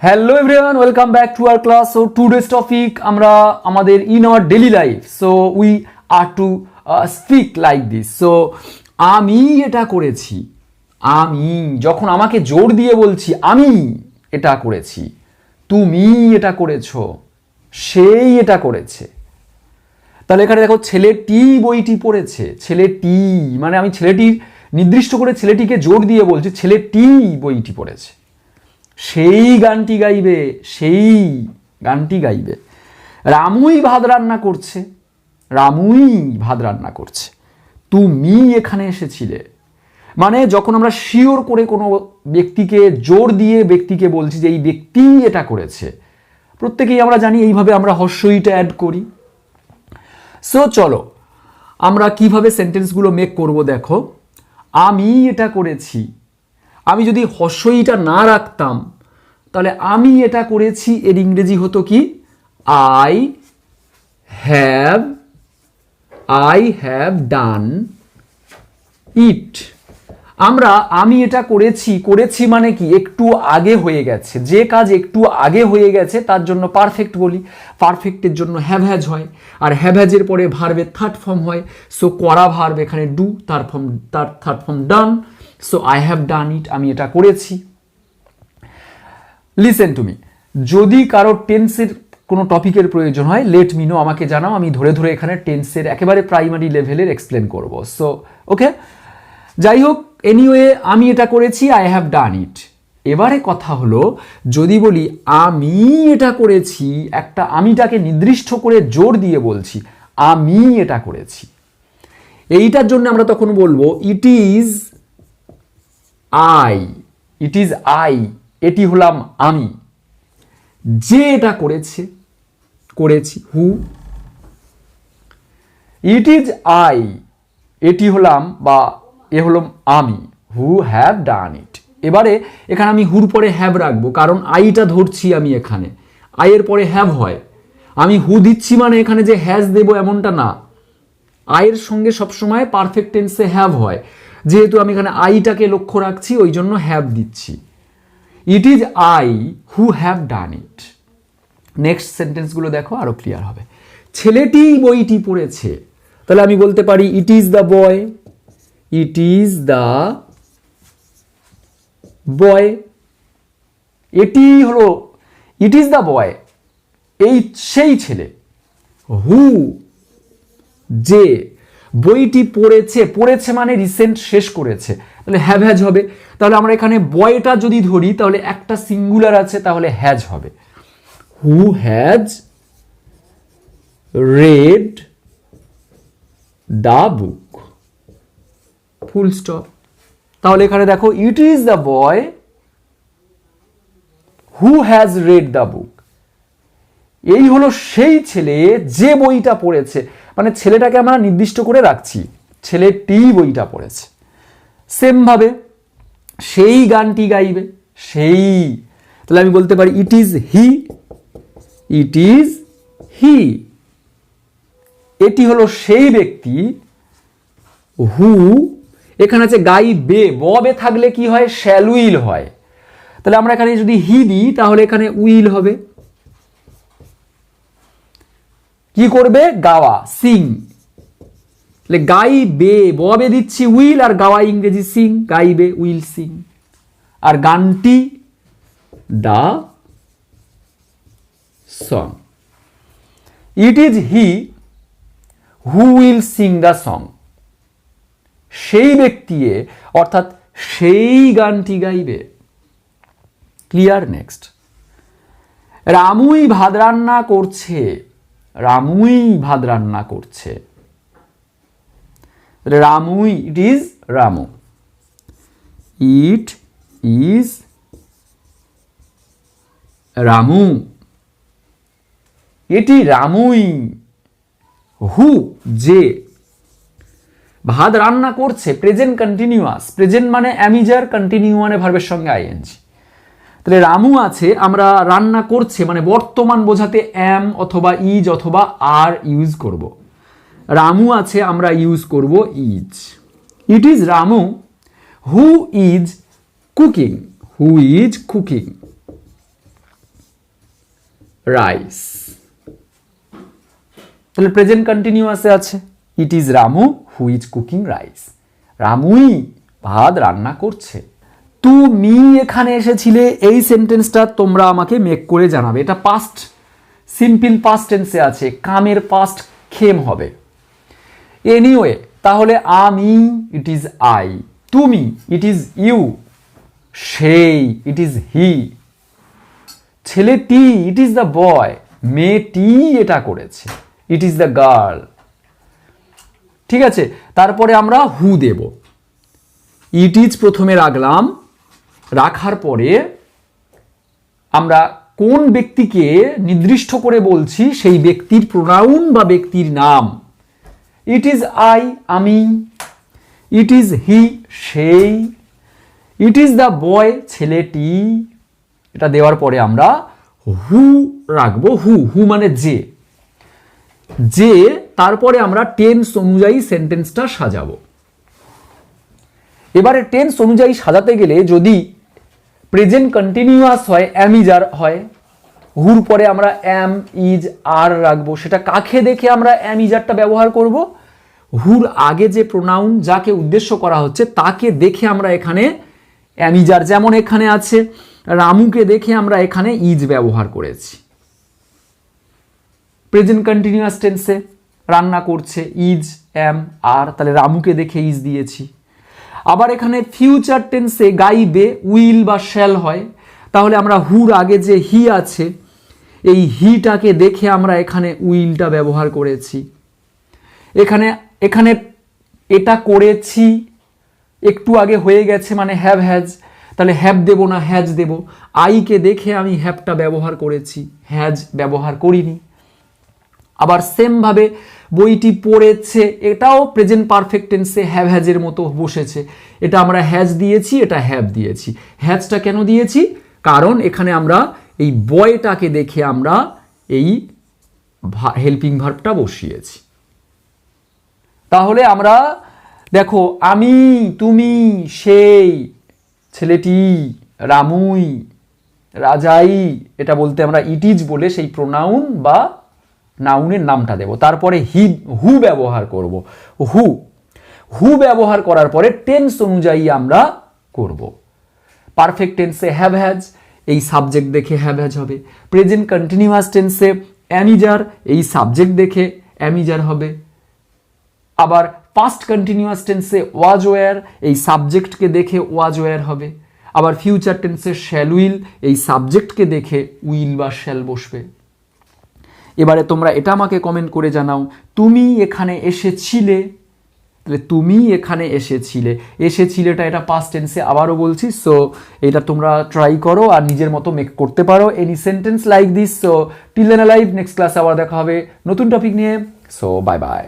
Hello everyone, welcome back to our class. So today's topic আমরা আমাদের in our daily life. So we are to speak like this. So আমি এটা করেছি, আমি যখন আমাকে জোর দিয়ে বলছি আমি এটা করেছি, তুমি এটা করেছো, সেই এটা করেছে। তাহলে এখানে দেখো ছেলেটি বইটি পড়েছে, ছেলেটি মানে আমি ছেলেটির নির্দিষ্ট করে ছেলেটিকে জোর দিয়ে বলছি ছেলেটি বইটি পড়েছে। সেই গানটি গাইবে, সেই গানটি গাইবে। রামুই ভাত রান্না করছে, রামুই ভাত রান্না করছে। তুমি এখানে এসেছিলে, মানে যখন আমরা শিওর করে কোনো ব্যক্তিকে জোর দিয়ে ব্যক্তিকে বলছি যে এই ব্যক্তি এটা করেছে, প্রত্যেকেই আমরা জানি এইভাবে আমরা হর্ষইটা অ্যাড করি। সো চলো আমরা কিভাবে সেন্টেন্সগুলো মেক করব দেখো। আমি এটা করেছি, আমি যদি হর্ষইটা না রাখতাম তাহলে আমি এটা করেছি এর ইংরেজি হতো কি আই হ্যাভ ডান ইট। আমরা আমি এটা করেছি মানে কি একটু আগে হয়ে গেছে, যে কাজ একটু আগে হয়ে গেছে তার জন্য পারফেক্ট বলি। পারফেক্টের জন্য হ্যাভ হ্যাজ হয়, আর হ্যাভ হ্যাজের পরে ভার্বের থার্ড ফর্ম হয়। সো করা ভার্ব এখানে ডু, তার third form done. So I have done it, আমি এটা করেছি। লিসেন টু মি, যদি কারো টেন্সের কোনো টপিকের প্রয়োজন হয় লেট মি নো, আমাকে জানাও, আমি ধরে ধরে এখানে টেন্সের একেবারে প্রাইমারি লেভেলের এক্সপ্লেন করব। সো ওকে, যাই হোক, এনিওয়ে আমি এটা করেছি, আই হ্যাভ ডান ইট। এবারে কথা হলো, যদি বলি আমি এটা করেছি, একটা আমিটাকে নির্দিষ্ট করে জোর দিয়ে বলছি আমি এটা করেছি, এইটার জন্য আমরা তখন বলবো ইট is I, it is I, এটি হলাম আমি, যে এটা করেছি হু। ইট ইজ আই, এটি হলাম বা এ হলাম আমি, হু হ্যাভ ডান ইট। এবারে এখানে আমি হুর পরে হ্যাভ রাখবো, কারণ আইটা ধরছি আমি এখানে, আইয়ের পরে হ্যাভ হয়। আমি হু দিচ্ছি মানে এখানে যে হ্যাজ দেবো এমনটা না, আইয়ের সঙ্গে সবসময় পারফেক্ট টেন্সে হ্যাভ হয়। যেহেতু আমি এখানে আইটাকে লক্ষ্য রাখছি ওই জন্য হ্যাভ দিচ্ছি। It is I who have done it. Next সেন্টেন্সগুলো দেখো, আরো ক্লিয়ার হবে। ছেলেটি বইটি পড়েছে, তাহলে আমি বলতে পারি it is the boy, it is the boy. এটি হলো ইট ইজ দ্য বয়, এই সেই ছেলে। হু যে বইটি পড়েছে মানে রিসেন্ট শেষ করেছে, তাহলে হ্যাভ হ্যাজ হবে। তাহলে আমরা এখানে বয়টা যদি ধরি তাহলে একটা সিঙ্গুলার আছে, তাহলে হ্যাজ হবে। Who has red the book, full stop. তাহলে এখানে দেখো it is the boy who has red the book, এই হলো সেই ছেলে যে বইটা পড়েছে, মানে ছেলেটাকে আমরা নির্দিষ্ট করে রাখছি, ছেলেটি বইটা পড়েছে। সেম ভাবে সেই গানটি গাইবে, সেই, তাহলে আমি বলতে পারি ইট ইজ হি, ইট ইজ হি, এটি হলো সেই ব্যক্তি। হু এখানে আছে গাইবে, ববে থাকলে কি হয় শ্যাল উইল হয়, তাহলে আমরা এখানে যদি হি দিই তাহলে এখানে উইল হবে। কি করবে গাওয়া, সিং, তাহলে গাইবে ববে দিচ্ছি উইল, আর গাওয়া ইংরেজি সিং, গাইবে উইল সিং। আর গানটি the song. It is he who will sing the song, সেই ব্যক্তি অর্থাৎ সেই গানটি গাইবে। ক্লিয়ার? নেক্সট, রামুই ভাত রান্না করছে, রামুই ভাত রান্না করছে। রামুই, it is Ramu, it is Ramu, এটি রামুই। হু যে ভাত রান্না করছে, প্রেজেন্ট কন্টিনিউয়াস, প্রেজেন্ট মানে অ্যামিজার, কন্টিনিউ মানে ভার্বের সঙ্গে আইএনজি। তাহলে রামু আছে, আমরা রান্না করছে মানে বর্তমান বোঝাতে অ্যাম অথবা ইজ অথবা আর ইউজ করব। রামু আছে, আমরা ইউজ করব is. It is Ramu who is cooking, who is cooking. Rice. তাহলে প্রেজেন্ট কন্টিনিউয়াসে আছে it is Ramu who is cooking rice. রামুই ভাত রান্না করছে। তুমি এখানে এসেছিলে, এই সেন্টেন্সটা তোমরা আমাকে মেক করে জানাবে। এটা পাস্ট সিম্পল পাস্ট টেন্সে আছে, কামের পাস্ট খেম হবে। এনিওয়ে, তাহলে আমি ইট ইজ আই, তুমি ইট ইজ ইউ, সেই ইট ইজ হি, ছেলেটি ইট ইজ দ্য বয়, মেয়েটি এটা করেছে ইট ইজ দ্য গার্ল। ঠিক আছে, তারপরে আমরা হু দেব। ইট ইজ প্রথমে রাখলাম, রাখার পরে আমরা কোন ব্যক্তিকে নির্দিষ্ট করে বলছি সেই ব্যক্তির প্রোনাউন বা ব্যক্তির নাম। ইট ইজ আই, আমি, ইট ইজ হি, সেই, ইট ইজ দ্য বয়, ছেলেটি। এটা দেওয়ার পরে আমরা হু রাখবো। হু, হু মানে যে, যে, তারপরে আমরা টেন্স অনুযায়ী সেন্টেন্সটা সাজাবো। এবারে টেন্স অনুযায়ী সাজাতে গেলে যদি প্রেজেন্ট কন্টিনিউয়াস হয়, অ্যামিজার হয়, হুর পরে আমরা অ্যাম, ইজ, আর রাখবো। সেটা কাকে দেখে আমরা অ্যামিজারটা ব্যবহার করব? হুর আগে যে প্রোনাউন যাকে উদ্দেশ্য করা হচ্ছে তাকে দেখে আমরা এখানে অ্যামিজার, যেমন এখানে আছে রামুকে দেখে আমরা এখানে ইজ ব্যবহার করেছি। প্রেজেন্ট কন্টিনিউয়াস টেন্সে রান্না করছে ইজ, অ্যাম, আর, তাহলে রামুকে দেখে ইজ দিয়েছি। আবার এখানে ফিউচার টেন্সে গাইবে উইল বা শ্যাল হয়, তাহলে আমরা হুর আগে যে হি আছে এই হিটাকে দেখে আমরা এখানে উইলটা ব্যবহার করেছি। এখানে এখানে এটা করেছি একটু আগে হয়ে গেছে মানে হ্যাভ হ্যাজ, তাহলে হ্যাভ দেব না হ্যাজ দেব। আইকে দেখে আমি হ্যাভটা ব্যবহার করেছি, হ্যাজ ব্যবহার করিনি। আবার সেমভাবে বইটি পড়েছে, এটাও প্রেজেন্ট পারফেক্ট টেন্সে হ্যাভ হ্যাজের মতো বসেছে। এটা আমরা হ্যাজ দিয়েছি, এটা হ্যাভ দিয়েছি। হ্যাজটা কেন দিয়েছি? কারণ এখানে আমরা এই বয়টাকে দেখে আমরা এই হেল্পিং ভার্বটা বসিয়েছি। তাহলে আমরা দেখো আমি, তুমি, সেই, ছেলেটি, রামুই, রাজাই, এটা বলতে আমরা ইট ইজ বলে সেই প্রোনাউন বা নাউনের নামটা দেব। তারপরে হু ব্যবহার করব। হু ব্যবহার করার পরে টেন্স অনুযায়ী আমরা করব। পারফেক্ট টেন্সে হ্যাভ হ্যাজ, এই সাবজেক্ট দেখে হ্যাভ হ্যাজ হবে। প্রেজেন্ট কন্টিনিউয়াস টেন্সে অ্যামিজার, এই সাবজেক্ট দেখে অ্যামিজার হবে। আবার পাস্ট কন্টিনিউয়াস টেন্সে ওয়াজ ওয়্যার, এই সাবজেক্টকে দেখে ওয়াজ ওয়্যার হবে। আবার ফিউচার টেন্সে শ্যাল উইল, এই সাবজেক্টকে দেখে উইল বা শ্যাল বসবে। এবারে তোমরা এটা আমাকে কমেন্ট করে জানাও, তুমি এখানে এসেছিলে, তাহলে তুমি এখানে এসেছিলে, এসেছিলেটা এটা পাস্ট টেন্সে আবারও বলছি। সো এটা তোমরা ট্রাই করো আর নিজের মতো মেক করতে পারো any sentence like this. So till then alive, next ক্লাসে আবার দেখা হবে নতুন টপিক নিয়ে। So bye by.